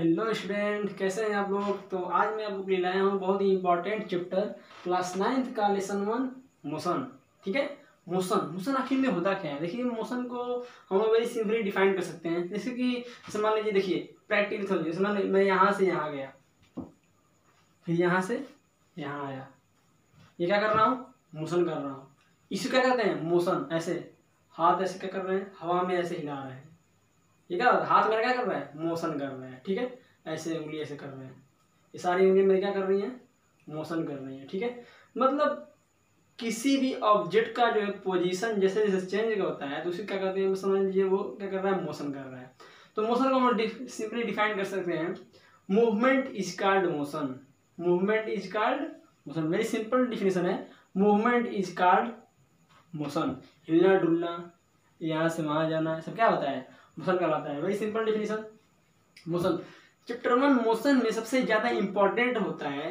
Hello student, कैसे हैं आप लोग। तो आज मैं आप लोग के लिए लाया हूँ बहुत ही इंपॉर्टेंट चैप्टर क्लास 9th का लेसन 1 मोशन। ठीक है। मोशन मोशन आखिर में होता क्या है। देखिए, मोशन को हम वेरी सिंपली डिफाइन कर सकते हैं। जैसे मान लीजिए, देखिए प्रैक्टिकल समझिए। जैसे मान लीजिए मैं यहाँ से यहाँ गया, फिर यहाँ से यहाँ आया, ये क्या कर रहा हूँ, मोशन कर रहा हूँ। इसे क्या कहते हैं, मोशन। ऐसे हाथ ऐसे क्या कर रहे हैं, हवा में ऐसे हिला रहे हैं। ये क्या हाथ मेरा क्या कर रहा है, मोशन कर रहे हैं। ठीक है। ऐसे उंगली ऐसे कर रहे हैं, ये सारी उंगली मेरी क्या कर रही हैं, मोशन कर रही हैं। ठीक है। मतलब किसी भी ऑब्जेक्ट का जो है पोजीशन जैसे जैसे चेंज होता है तो उसे क्या कहते हैं, समझ लीजिए वो क्या कर रहा है, मोशन कर रहा है। तो मोशन को हम सिंपली डिफाइन कर सकते हैं, movement is called motion. Movement is called motion. Very simple definition है, मूवमेंट इज कॉल्ड मोशन। हिलना डुलना, यहाँ से वहां जाना, सब क्या होता है, मोशन कहलाता है। Very simple definition motion. Chapter 1 motion में सबसे ज्यादा इंपॉर्टेंट होता है,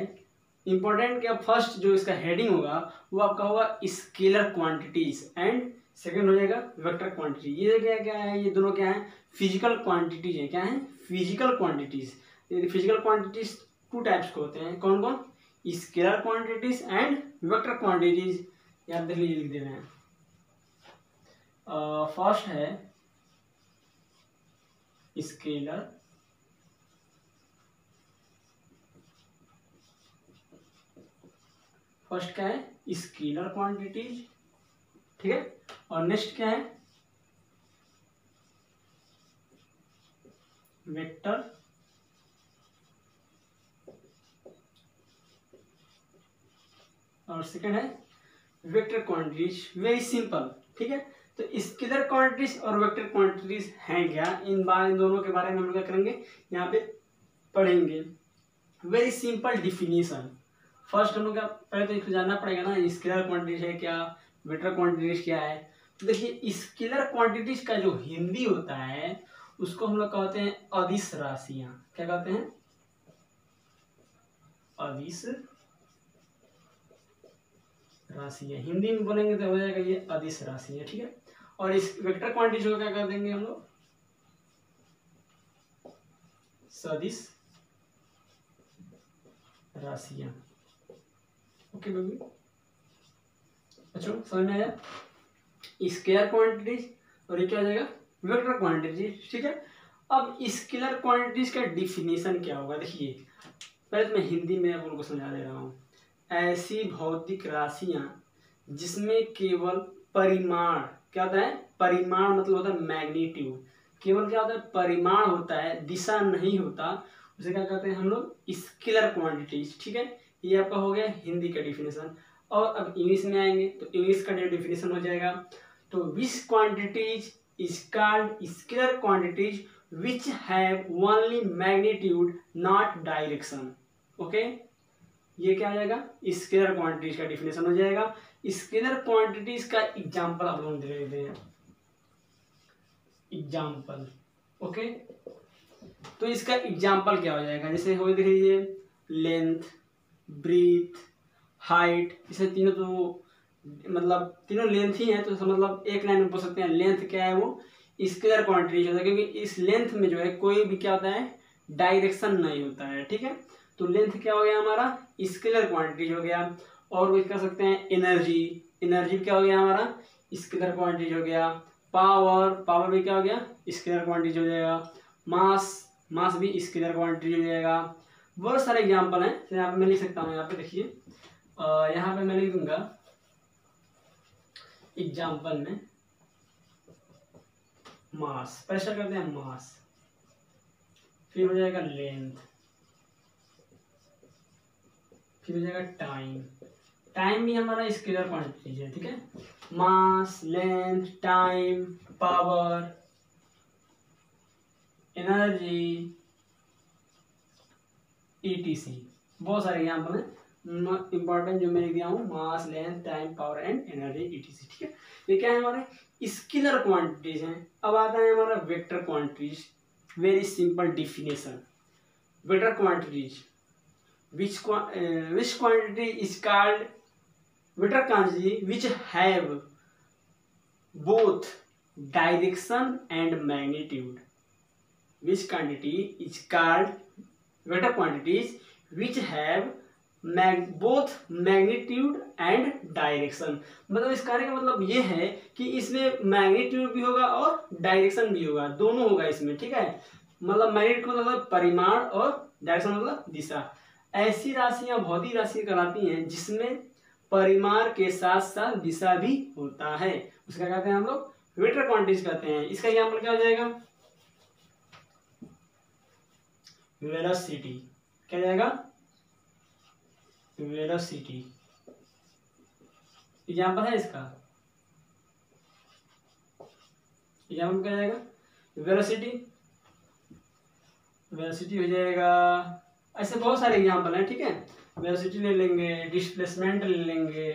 इंपॉर्टेंट क्या, फर्स्ट जो इसका हेडिंग होगा वो आपका होगा स्केलर क्वांटिटीज एंड सेकंड हो जाएगा वेक्टर क्वांटिटी। ये क्या क्या है, ये दोनों क्या है, फिजिकल क्वांटिटीज है। क्या है, physical quantities. Physical quantities two types के होते हैं, कौन कौन, scalar quantities and vector quantities. याद देख लीजिए, लिख दे रहे हैं। फर्स्ट है स्केलर, फर्स्ट क्या है, स्केलर क्वांटिटीज। ठीक है। और नेक्स्ट क्या है, वेक्टर और सेकंड है वेक्टर क्वांटिटीज। Very simple. ठीक है। तो स्केलर क्वांटिटीज और वेक्टर क्वांटिटीज हैं क्या, इन दोनों के बारे में हम लोग क्या करेंगे, यहाँ पे पढ़ेंगे। Very simple definition. फर्स्ट हम लोग का पहले तो इसको जानना पड़ेगा ना, स्केलर क्वांटिटीज है क्या, वेक्टर क्वांटिटीज क्या है। तो देखिए, स्केलर क्वांटिटीज का जो हिंदी होता है उसको हम लोग कहते हैं अदिश राशियां। क्या कहते हैं, अदिश राशियां। हिंदी में बोलेंगे तो हो जाएगा ये अदिश राशियां। ठीक है। और इस वेक्टर क्वांटिटीज को क्या कर देंगे हम लोग, सदिश राशियां। ओके बेबी, अच्छा समझ में आया। स्केलर क्वांटिटीज और ये क्या हो जाएगा, वेक्टर क्वांटिटीज। ठीक है। अब स्केलर क्वांटिटीज का डिफिनेशन क्या होगा, देखिए पहले तो मैं हिंदी में आप लोगों को समझा दे रहा हूँ। ऐसी भौतिक राशियां जिसमें केवल परिमाण, क्या होता है, परिमाण मतलब होता है मैग्नीट्यूड, केवल क्या होता है, परिमाण होता है, दिशा नहीं होता, उसे क्या कहते हैं हम लोग, स्केलर क्वांटिटीज। ठीक है। ये आपका हो गया हिंदी का डिफिनेशन। और अब इंग्लिश में आएंगे तो इंग्लिश का डिफिनेशन हो जाएगा, तो which quantities is called scalar quantities which have only magnitude not direction. Okay, ये क्या आ जाएगा, स्केलर क्वांटिटीज का डिफिनेशन हो जाएगा। स्केलर क्वांटिटीज का एग्जांपल आप लोग दे देते हैं, एग्जांपल। ओके, तो इसका एग्जांपल क्या हो जाएगा, जैसे हो देखिए लेंथ, ब्रीथ, हाइट, इसे तीनों तो मतलब तीनों लेंथ ही है, तो मतलब एक लाइन में बोल सकते हैं लेंथ क्या है, वो स्केलर क्वांटिटीज होता है, क्योंकि इस लेंथ में जो है कोई भी क्या होता है, डायरेक्शन नहीं होता है। ठीक है। तो लेंथ क्या हो गया हमारा, स्केलर क्वांटिटीज हो गया। और वो कह सकते हैं एनर्जी, एनर्जी क्या हो गया हमारा, स्केलर क्वांटिटीज हो गया। पावर, पावर भी क्या हो गया, स्केलर क्वांटिटीज हो जाएगा। मास, मास भी स्केलर क्वांटिटीज हो जाएगा। बहुत सारे एग्जाम्पल हैं, तो यहाँ पे मैं लिख सकता हूँ, यहाँ पे देखिए, यहाँ पे मैं लिख दूंगा एग्जाम्पल में मास, प्रेशर करते हैं मास, फिर हो जाएगा लेंथ, फिर हो जाएगा टाइम। टाइम भी हमारा स्केलर क्वांटिटी है। ठीक है। Mass, length, time, power, energy, etc, बहुत सारे एग्जाम्पल हैं। इंपॉर्टेंट जो मैं लिख दिया हूँ, mass, length, time, power and energy, etc. ठीक है। ये क्या है, हमारे स्केलर क्वांटिटीज हैं। अब आता है हमारा vector quantities. Very simple definition, vector quantities which quantity is called vector quantity which have both direction and magnitude. which quantity is called vector quantities which have both magnitude and direction। मतलब इस कार्य का मतलब ये है कि इसमें magnitude भी होगा और डायरेक्शन भी होगा, दोनों होगा इसमें, ठीक है। मतलब मैग्नीट्यूड मतलब परिमाण और डायरेक्शन मतलब दिशा। ऐसी राशियां भौतिक राशि कहलाती हैं जिसमें परिमाण के साथ साथ दिशा भी होता है, उसका कहते हैं हम लोग वेक्टर क्वांटिटीज कहते हैं। इसका एग्जांपल क्या हो जाएगा, वेलोसिटी। क्या जाएगा, वेलोसिटी एग्जांपल है इसका। एग्जांपल क्या जाएगा, वेलोसिटी। वेलोसिटी हो जाएगा, ऐसे बहुत सारे एग्जांपल हैं, ठीक है। वेलोसिटी ले लेंगे, डिस्प्लेसमेंट ले लेंगे,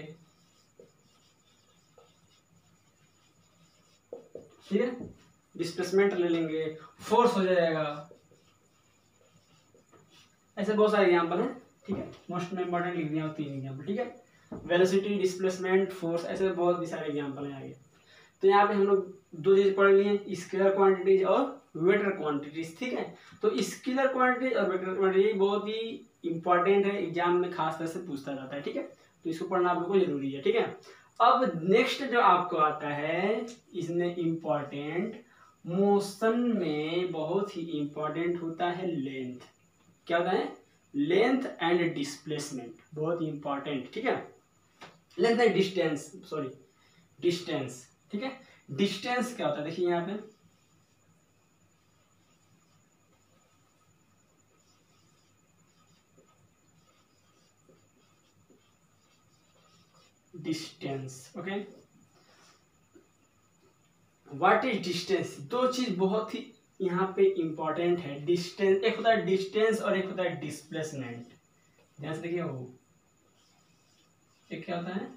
ठीक है, डिस्प्लेसमेंट ले लेंगे, फोर्स हो जाएगा, ऐसे बहुत सारे एग्जांपल हैं, ठीक है। मोस्ट में इंपॉर्टेंट लिख दिया 3 एग्जांपल, ठीक है। वेलोसिटी, डिस्प्लेसमेंट, फोर्स, ऐसे बहुत भी सारे एग्जांपल हैं आगे। तो यहाँ पे हम लोग 2 चीज पढ़ लिए, स्केलर क्वांटिटीज और वेक्टर क्वांटिटीज, ठीक है। तो स्केलर क्वांटिटीज और वेक्टर क्वांटिटीज बहुत ही इंपॉर्टेंट है, एग्जाम में खास तरह से पूछता जाता है, ठीक है। तो इसको पढ़ना आप लोग को जरूरी है, ठीक है। अब नेक्स्ट जो आपको आता है, इसमें इंपॉर्टेंट मोशन में बहुत ही इंपॉर्टेंट होता है लेंथ। क्या होता है, लेंथ एंड डिस्प्लेसमेंट, बहुत ही इंपॉर्टेंट, ठीक है। Length and distance, sorry distance, ठीक है। डिस्टेंस क्या होता है, देखिए यहाँ पे distance, okay. What is distance, 2 चीज बहुत ही यहाँ पे इंपॉर्टेंट है। डिस्टेंस, एक होता है डिस्टेंस और एक होता है डिस्प्लेसमेंट। ध्यान से देखिए, वो एक क्या होता है,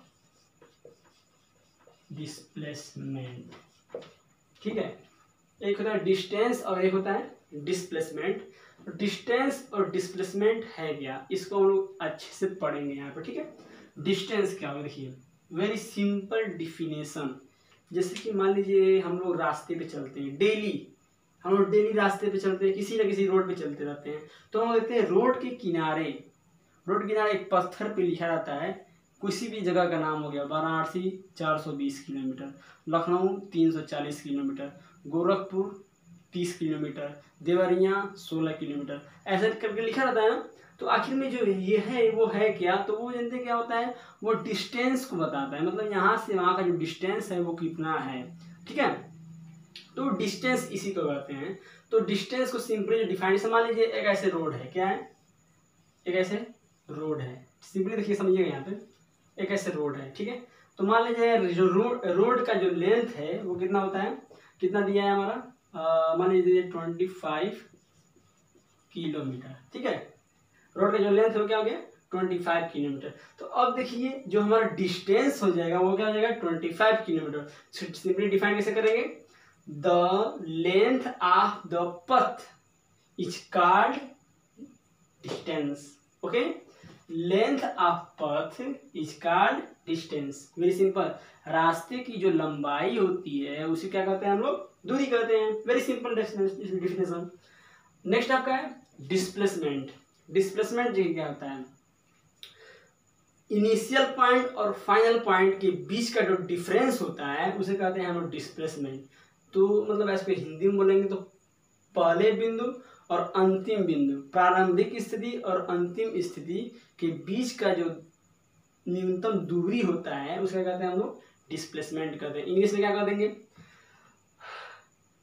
डिस्प्लेसमेंट, ठीक है। एक होता है डिस्टेंस और एक होता है डिस्प्लेसमेंट। डिस्टेंस और डिस्प्लेसमेंट है क्या, इसको हम लोग अच्छे से पढ़ेंगे यहाँ पर, ठीक है। डिस्टेंस क्या होगा, देखिए वेरी सिंपल डिफिनेशन। जैसे कि मान लीजिए हम लोग रास्ते पे चलते हैं, हम लोग डेली रास्ते पे चलते हैं, किसी न किसी रोड पे चलते रहते हैं। तो हम देखते हैं रोड के किनारे एक पत्थर पे लिखा रहता है किसी भी जगह का नाम, हो गया Varanasi 420 kilometre, Lucknow 340 kilometre, Gorakhpur 30 kilometre, Deoria 16 kilometre, ऐसा करके लिखा रहता है ना। तो आखिर में जो ये है वो है क्या, तो वो जानते क्या होता है, वो डिस्टेंस को बताता है। मतलब यहाँ से वहाँ का जो डिस्टेंस है वो कितना है, ठीक है। तो डिस्टेंस इसी को कहते हैं। तो डिस्टेंस को सिंपली डिफाइन, मान लीजिए एक ऐसे रोड है, क्या है, एक ऐसे रोड है, सिंपली देखिए समझिएगा, यहाँ पे एक ऐसे रोड है, ठीक है। तो मान लीजिए जो रोड का जो लेंथ है वो कितना होता है, कितना दिया है हमारा, मान लीजिए 25 किलोमीटर, ठीक है। रोड का जो लेंथ हो, क्या हो गया 25 किलोमीटर। तो अब देखिए जो हमारा डिस्टेंस हो जाएगा वो क्या हो जाएगा 25 किलोमीटर। सिंपली डिफाइन कैसे करेंगे, the length of the path is called distance, okay. Length of path is called distance, very simple. रास्ते की जो लंबाई होती है उसे क्या कहते हैं हम लोग, दूरी कहते हैं, वेरी सिंपल डिफिनेशन। नेक्स्ट आपका है डिस्प्लेसमेंट। डिस्प्लेसमेंट जो क्या होता है, इनिशियल पॉइंट और फाइनल पॉइंट के बीच का जो डिफरेंस होता है उसे कहते हैं हम लोग डिस्प्लेसमेंट। तो मतलब ऐसे हिंदी में बोलेंगे तो पहले बिंदु और अंतिम बिंदु, प्रारंभिक स्थिति और अंतिम स्थिति के बीच का जो न्यूनतम दूरी होता है उसका कहते हैं हम लोग डिस्प्लेसमेंट कहते हैं। इंग्लिश में क्या कह देंगे,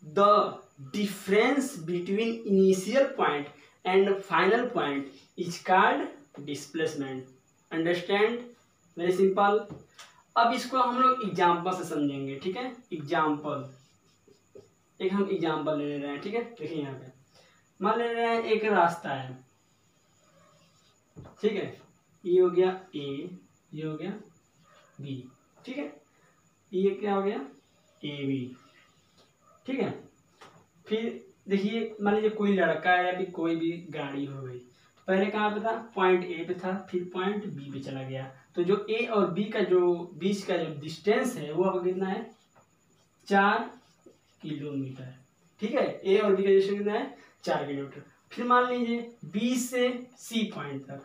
the difference between initial point and final point is called displacement. Understand, very simple. अब इसको हम लोग एग्जाम्पल से समझेंगे, ठीक है। एग्जाम्पल, एक हम एग्जाम्पल ले रहे हैं, ठीक है। देखिए यहाँ पे मान ले रहे हैं एक रास्ता है, ठीक है। ये हो गया ए, ये हो गया बी, ठीक है। ये क्या हो गया ए बी, ठीक है। फिर देखिए मान लीजिए कोई लड़का है या फिर कोई भी गाड़ी हो गई, पहले कहाँ पे था, पॉइंट ए पे था, फिर पॉइंट बी पे चला गया। तो जो ए और बी का जो बीच का जो डिस्टेंस है वो अब कितना है 4 किलोमीटर, ठीक है, ए और बी का डिस्टेंस कितना है 4 किलोमीटर। फिर मान लीजिए बी से सी पॉइंट तक,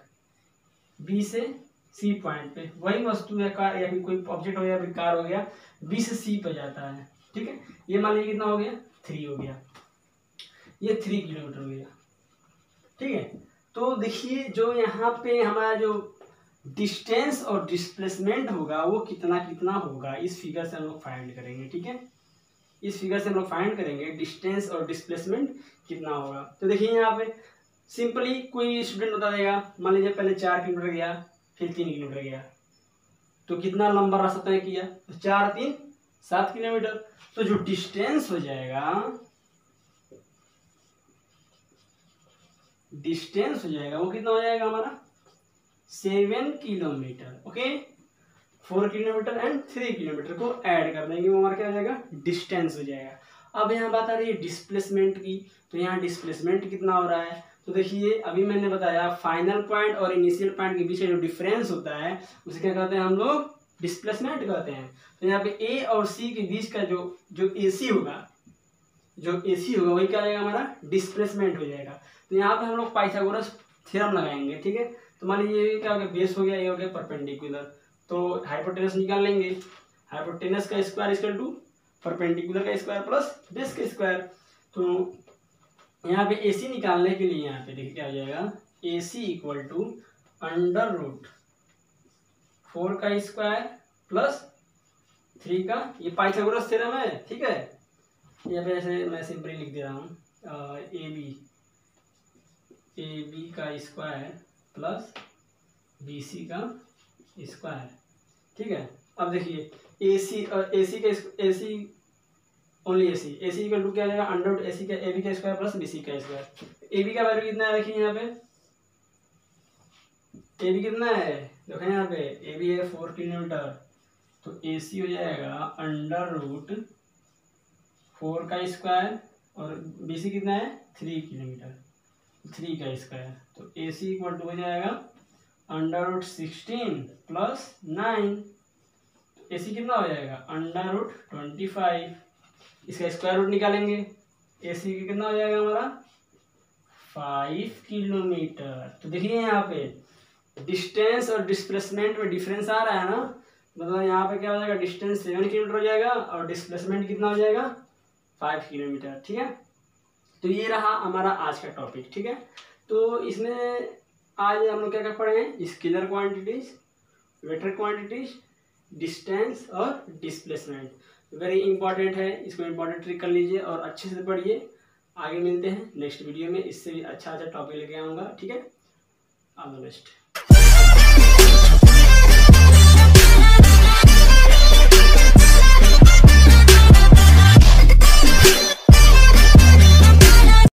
बी से सी पॉइंट पे वही वस्तु या कार या फिर कोई ऑब्जेक्ट हो गया, फिर कार हो गया, बी से सी पे जाता है, ठीक है। ये मान लीजिए कितना हो गया 3 हो गया, ये 3 किलोमीटर हो गया, ठीक है। तो देखिए जो यहाँ पे हमारा जो डिस्टेंस और डिस्प्लेसमेंट होगा वो कितना कितना होगा, इस फिगर से हम लोग फाइंड करेंगे, ठीक है। इस फिगर से हम लोग फाइंड करेंगे डिस्टेंस और डिस्प्लेसमेंट कितना होगा। तो देखिए यहाँ पे सिंपली कोई स्टूडेंट बता देगा, मान लीजिए पहले 4 किलोमीटर गया, फिर 3 किलोमीटर गया, तो कितना लंबा रास्ता तय किया, तो 4 3 7 किलोमीटर। तो जो डिस्टेंस हो जाएगा, डिस्टेंस हो जाएगा वो कितना हो जाएगा हमारा 7 kilometre, okay. 4 kilometre and 3 kilometre को ऐड कर देंगे, वो हमारा क्या हो जाएगा डिस्टेंस हो जाएगा। अब यहाँ बात आ रही है डिस्प्लेसमेंट की, तो यहाँ डिस्प्लेसमेंट कितना हो रहा है, तो देखिए अभी मैंने बताया फाइनल पॉइंट और इनिशियल पॉइंट के बीच का जो डिफरेंस होता है उसे क्या कहते हैं हम लोग डिस्प्लेसमेंट कहते हैं। तो यहाँ पे ए और सी के बीच का जो एसी होगा, जो एसी होगा वही क्या हो जाएगा हमारा डिस्प्लेसमेंट हो जाएगा। तो यहाँ पे हम लोग पाइथागोरस थ्योरम लगाएंगे, ठीक है। तो मान लीजिए ये क्या हो गया बेस हो गया, ये हो गया परपेंडिकुलर, तो हाइपोटेनस निकाल लेंगे, हाइपोटेनस का स्क्वायर इक्वल टू परपेंडिकुलर का स्क्वायर प्लस बेस का स्क्वायर। तो यहाँ पे एसी निकालने के लिए यहाँ पे देखिए क्या हो जाएगा AC equal to under root 4 का स्क्वायर प्लस 3 का, ये पाइथागोरस थ्योरम है, ठीक है। यहाँ पे ऐसे मैं सिंपली लिख दे रहा हूँ ए बी का स्क्वायर प्लस बी सी का स्क्वायर, ठीक है। अब देखिए AC only AC equal to क्या आ जाएगा अंडर रूट एसी का ए बी का स्क्वायर प्लस बी सी का स्क्वायर। ए बी का वैल्यू कितना है देखिए यहाँ पे, ए बी कितना है देखो यहाँ पे ए बी है 4 किलोमीटर, तो ए सी हो जाएगा अंडर रूट 4 का स्क्वायर और बी सी कितना है 3 किलोमीटर, 3 का स्क्वायर, तो ए सी इक्वल टू हो जाएगा अंडर रूट 16 प्लस 9, ए सी कितना हो जाएगा अंडर रूट 25, इसका स्क्वायर रूट निकालेंगे, ए सी कितना हो जाएगा हमारा 5 किलोमीटर। तो देखिए यहाँ पे डिस्टेंस और डिस्प्लेसमेंट में डिफरेंस आ रहा है ना, मतलब यहाँ पे क्या हो जाएगा डिस्टेंस 7 किलोमीटर हो जाएगा और डिस्प्लेसमेंट कितना हो जाएगा 5 किलोमीटर, ठीक है। तो ये रहा हमारा आज का टॉपिक, ठीक है। तो इसमें आज हम लोग क्या क्या पढ़े हैं scalar quantities, vector quantities, distance और डिस्प्लेसमेंट, वेरी इंपॉर्टेंट है, इसको इंपॉर्टेंट ट्रिक कर लीजिए और अच्छे से पढ़िए। आगे मिलते हैं नेक्स्ट वीडियो में, इससे भी अच्छा टॉपिक लेके आऊँगा, ठीक है। All the best.